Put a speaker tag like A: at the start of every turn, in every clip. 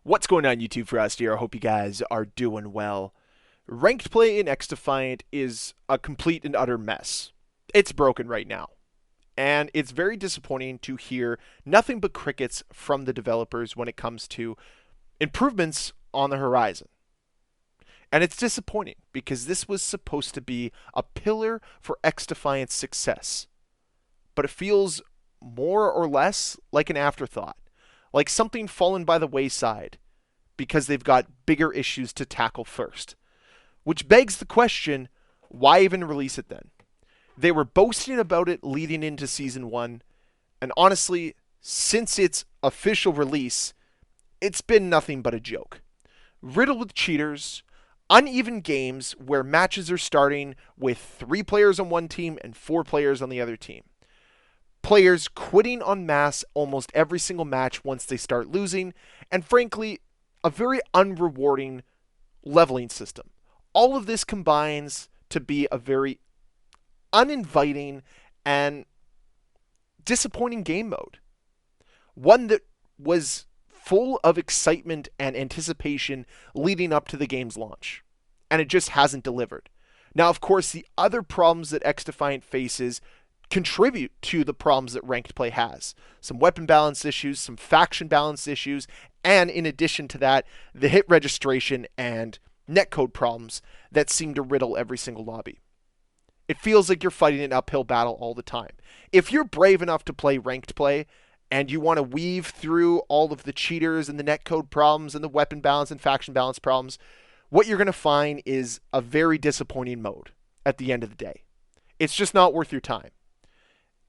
A: What's going on, YouTube? Ferocity here. I hope you guys are doing well. Ranked play in XDefiant is a complete and utter mess. It's broken right now. And it's very disappointing to hear nothing but crickets from the developers when it comes to improvements on the horizon. And it's disappointing because this was supposed to be a pillar for XDefiant's success. But it feels more or less like an afterthought, like something fallen by the wayside because they've got bigger issues to tackle first. Which begs the question, why even release it then? They were boasting about it leading into Season 1, and honestly, since its official release, it's been nothing but a joke. Riddled with cheaters, uneven games where matches are starting with 3 players on one team and 4 players on the other team. Players quitting en masse almost every single match once they start losing, and frankly, a very unrewarding leveling system. All of this combines to be a very uninviting and disappointing game mode. One that was full of excitement and anticipation leading up to the game's launch. And it just hasn't delivered. Now, of course, the other problems that XDefiant faces contribute to the problems that ranked play has. Some weapon balance issues, some faction balance issues, and in addition to that, the hit registration and netcode problems that seem to riddle every single lobby. It feels like you're fighting an uphill battle all the time. If you're brave enough to play ranked play and you want to weave through all of the cheaters and the netcode problems and the weapon balance and faction balance problems, what you're going to find is a very disappointing mode at the end of the day. It's just not worth your time.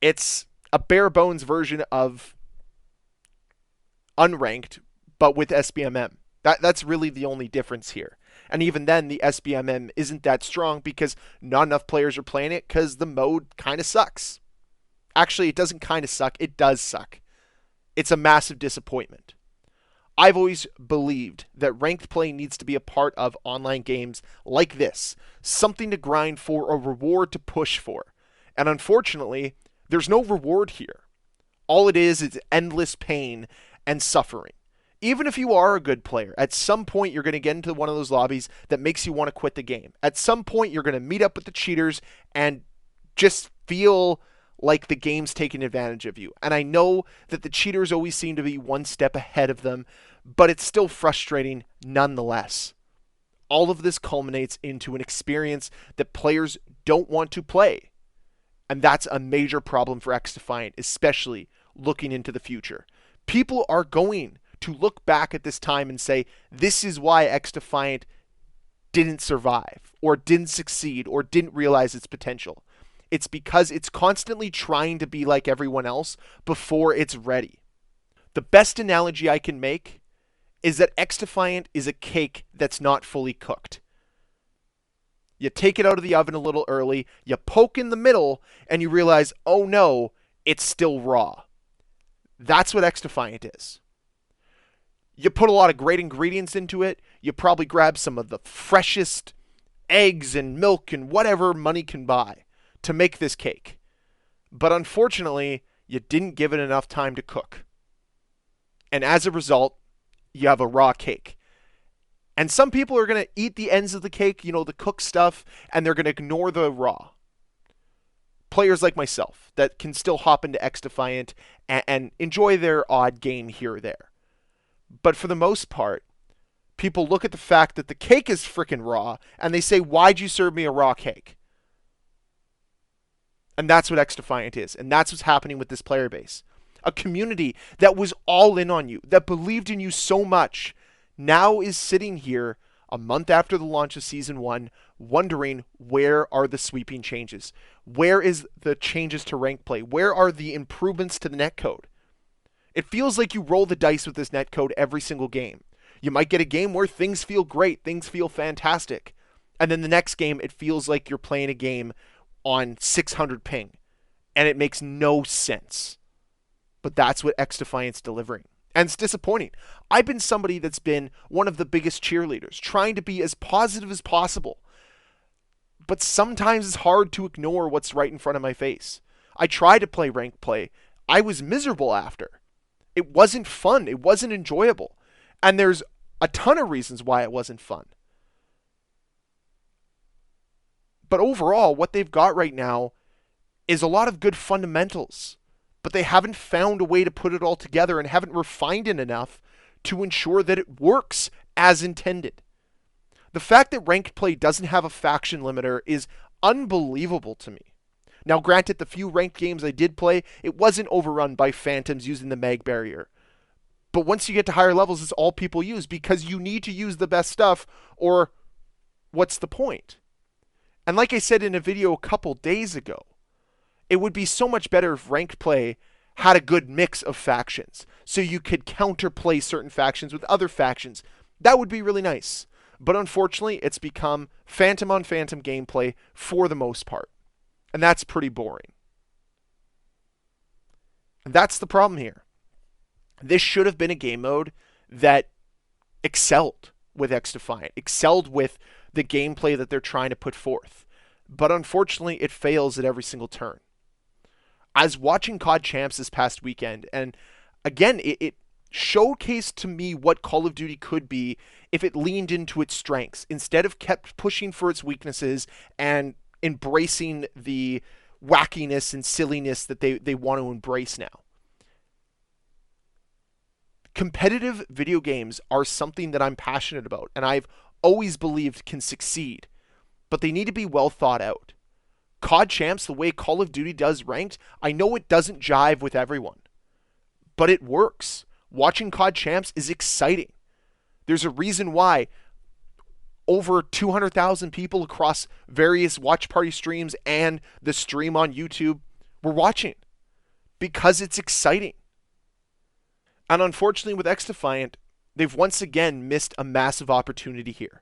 A: It's a bare bones version of unranked, but with SBMM. That's really the only difference here. And even then, the SBMM isn't that strong because not enough players are playing it because the mode kind of sucks. Actually, it doesn't kind of suck. It does suck. It's a massive disappointment. I've always believed that ranked play needs to be a part of online games like this. Something to grind for, a reward to push for. And unfortunately, there's no reward here. All it is endless pain and suffering. Even if you are a good player, at some point you're going to get into one of those lobbies that makes you want to quit the game. At some point you're going to meet up with the cheaters and just feel like the game's taking advantage of you. And I know that the cheaters always seem to be one step ahead of them, but it's still frustrating nonetheless. All of this culminates into an experience that players don't want to play. And that's a major problem for XDefiant, especially looking into the future. People are going to look back at this time and say, this is why XDefiant didn't survive, or didn't succeed, or didn't realize its potential. It's because it's constantly trying to be like everyone else before it's ready. The best analogy I can make is that XDefiant is a cake that's not fully cooked. You take it out of the oven a little early, you poke in the middle, and you realize, oh no, it's still raw. That's what XDefiant is. You put a lot of great ingredients into it, you probably grab some of the freshest eggs and milk and whatever money can buy to make this cake. But unfortunately, you didn't give it enough time to cook. And as a result, you have a raw cake. And some people are going to eat the ends of the cake, the cooked stuff, and they're going to ignore the raw. Players like myself that can still hop into XDefiant and enjoy their odd game here or there. But for the most part, people look at the fact that the cake is freaking raw, and they say, why'd you serve me a raw cake? And that's what XDefiant is, and that's what's happening with this player base. A community that was all in on you, that believed in you so much, now is sitting here a month after the launch of Season 1, wondering where are the sweeping changes? Where is the changes to rank play? Where are the improvements to the netcode? It feels like you roll the dice with this netcode every single game. You might get a game where things feel great, things feel fantastic. And then the next game, it feels like you're playing a game on 600 ping. And it makes no sense. But that's what XDefiant's delivering. And it's disappointing. I've been somebody that's been one of the biggest cheerleaders, trying to be as positive as possible. But sometimes it's hard to ignore what's right in front of my face. I tried to play ranked play. I was miserable after. It wasn't fun. It wasn't enjoyable. And there's a ton of reasons why it wasn't fun. But overall, what they've got right now is a lot of good fundamentals, but they haven't found a way to put it all together and haven't refined it enough to ensure that it works as intended. The fact that ranked play doesn't have a faction limiter is unbelievable to me. Now, granted, the few ranked games I did play, it wasn't overrun by phantoms using the mag barrier. But once you get to higher levels, it's all people use because you need to use the best stuff, or what's the point? And like I said in a video a couple days ago, it would be so much better if ranked play had a good mix of factions, so you could counterplay certain factions with other factions. That would be really nice. But unfortunately, it's become phantom on phantom gameplay for the most part. And that's pretty boring. And that's the problem here. This should have been a game mode that excelled with XDefiant, excelled with the gameplay that they're trying to put forth. But unfortunately, it fails at every single turn. I was watching COD Champs this past weekend, and again, it showcased to me what Call of Duty could be if it leaned into its strengths, instead of kept pushing for its weaknesses and embracing the wackiness and silliness that they want to embrace now. Competitive video games are something that I'm passionate about, and I've always believed can succeed, but they need to be well thought out. COD Champs, the way Call of Duty does ranked, I know it doesn't jive with everyone, but it works. Watching COD Champs is exciting. There's a reason why over 200,000 people across various watch party streams and the stream on YouTube were watching, because it's exciting. And unfortunately with XDefiant, they've once again missed a massive opportunity here.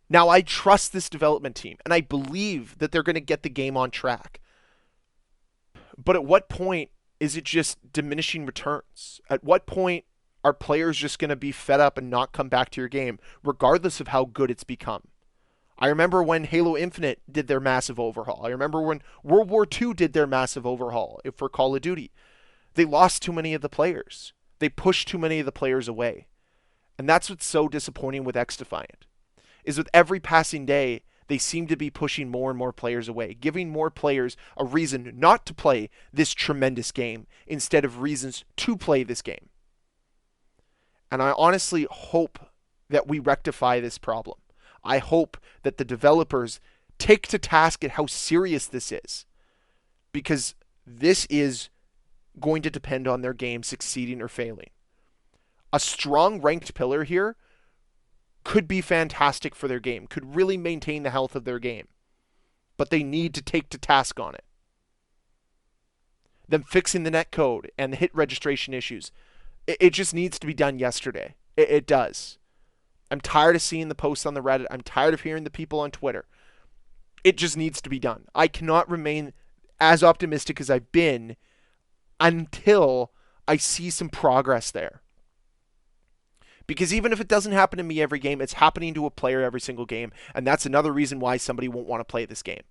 A: Now, I trust this development team, and I believe that they're going to get the game on track. But at what point is it just diminishing returns? At what point are players just going to be fed up and not come back to your game, regardless of how good it's become? I remember when Halo Infinite did their massive overhaul. I remember when World War II did their massive overhaul for Call of Duty. They lost too many of the players. They pushed too many of the players away. And that's what's so disappointing with XDefiant, is with every passing day, they seem to be pushing more and more players away, giving more players a reason not to play this tremendous game instead of reasons to play this game. And I honestly hope that we rectify this problem. I hope that the developers take to task at how serious this is, because this is going to depend on their game succeeding or failing. A strong ranked pillar here could be fantastic for their game, could really maintain the health of their game, but they need to take to task on it. Them fixing the netcode and the hit registration issues, it just needs to be done yesterday. It does. I'm tired of seeing the posts on the Reddit. I'm tired of hearing the people on Twitter. It just needs to be done. I cannot remain as optimistic as I've been until I see some progress there. Because even if it doesn't happen to me every game, it's happening to a player every single game. And that's another reason why somebody won't want to play this game.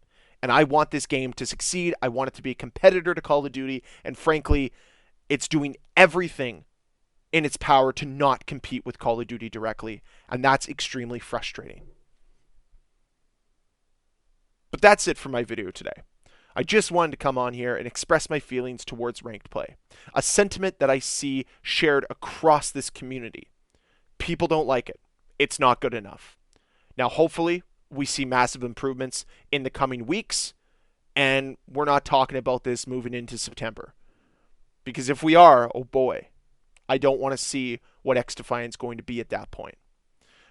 A: And I want this game to succeed. I want it to be a competitor to Call of Duty. And frankly, it's doing everything in its power to not compete with Call of Duty directly. And that's extremely frustrating. But that's it for my video today. I just wanted to come on here and express my feelings towards ranked play. A sentiment that I see shared across this community. People don't like it. It's not good enough. Now, hopefully, we see massive improvements in the coming weeks, and we're not talking about this moving into September. Because if we are, oh boy, I don't want to see what XDefiant is going to be at that point.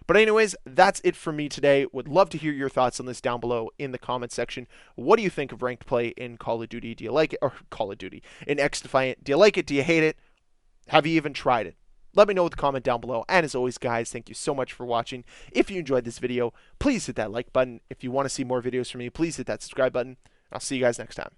A: But anyways, that's it for me today. Would love to hear your thoughts on this down below in the comment section. What do you think of ranked play in Call of Duty? Do you like it? Or Call of Duty in XDefiant? Do you like it? Do you hate it? Have you even tried it? Let me know with a comment down below. And as always, guys, thank you so much for watching. If you enjoyed this video, please hit that like button. If you want to see more videos from me, please hit that subscribe button. I'll see you guys next time.